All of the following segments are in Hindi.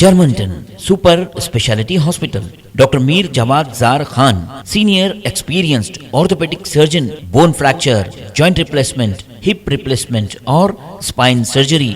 Germanton super speciality hospital, doctor Mir Jawad Zar Khan, senior experienced orthopaedic surgeon, bone fracture, joint replacement, hip replacement और स्पाइन सर्जरी।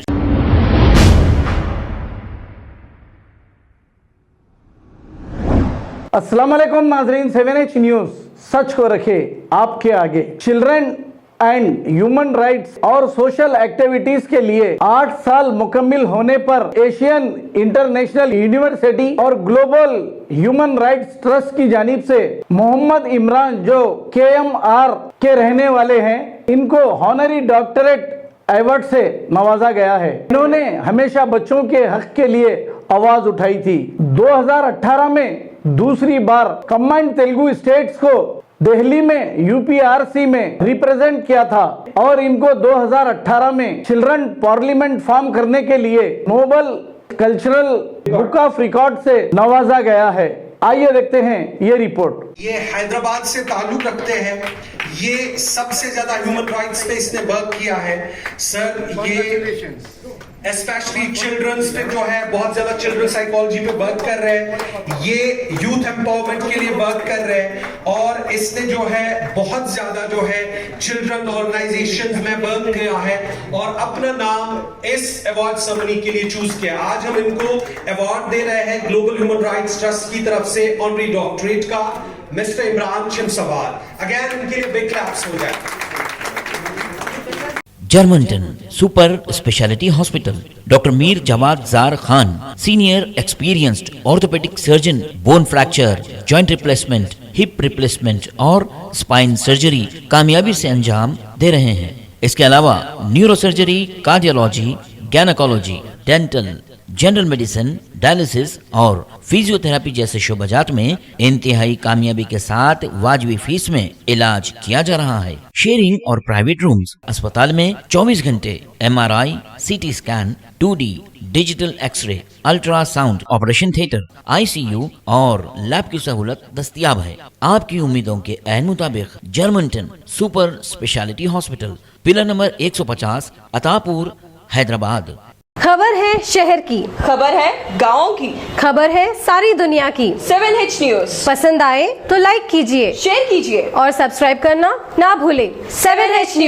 अस्सलाम वालेकुम नाजरीन, 7H न्यूज सच को रखे आपके आगे। चिल्ड्रन एंड ह्यूमन राइट्स और सोशल एक्टिविटीज के लिए 8 साल मुकम्मिल होने पर एशियन इंटरनेशनल यूनिवर्सिटी और ग्लोबल ह्यूमन राइट्स ट्रस्ट की जानिब से मोहम्मद इमरान, जो KMR के रहने वाले हैं, इनको हॉनरी डॉक्टरेट अवार्ड से नवाजा गया है। इन्होंने हमेशा बच्चों के हक के लिए आवाज उठाई थी। 2018 में दूसरी बार कंबाइंड तेलुगु स्टेट्स को दिल्ली में UPRC में रिप्रेजेंट किया था और इनको 2018 में चिल्ड्रन पार्लियामेंट फॉर्म करने के लिए Noble Cultural Book of Record से नवाजा गया है। आइए देखते हैं ये रिपोर्ट। ये हैदराबाद से ताल्लुक रखते हैं। ये सबसे ज्यादा ह्यूमन राइट्स पे इसने वर्क किया है सर। ये स्पेशली चिल्ड्रंस पे जो है बहुत ज्यादा चिल्ड्रन साइकोलॉजी पे वर्क कर रहे हैं। ये यूथ एम्पावरमेंट के लिए वर्क कर रहे हैं और इसने जो है बहुत ज्यादा जो है चिल्ड्रन ऑर्गेनाइजेशंस में वर्क किया है और अपना नाम इस अवार्ड सेरेमनी के लिए चूज किया। आज हम इनको अवार्ड दे रहे हैं ग्लोबल ह्यूमन राइट्स ट्रस्ट की तरफ से ऑनरी डॉक्टरेट का, मिस्टर इमरान चिमसवार। अगेन इनके लिए बिग क्लैप्स हो जाए। Germanten super speciality hospital, doctor Mir Jawad Zar Khan, senior experienced orthopaedic surgeon, bone fracture, joint replacement, hip replacement और स्पाइन सर्जरी कामयाबी से अंजाम दे रहे हैं। इसके अलावा neurosurgery, cardiology, gynaecology, dental, general medicine, dialysis और फिजियोथेरेपी जैसे शोबाजात में इंतहाई कामयाबी के साथ वाजबी फीस में इलाज किया जा रहा है। शेयरिंग और प्राइवेट रूम्स, अस्पताल में 24 घंटे MRI, CT scan, 2D digital x-ray, ultrasound, operation theatre, ICU और लैब की सहूलत दस्तयाब है। आपकी उम्मीदों के ऐन मुताबिक Germanten super speciality hospital, pillar number 150, Attapur, Hyderabad. खबर है शहर की, खबर है गाँव की, खबर है सारी दुनिया की। 7H न्यूज पसंद आए तो लाइक कीजिए, शेयर कीजिए और सब्सक्राइब करना ना भूलें। 7H news.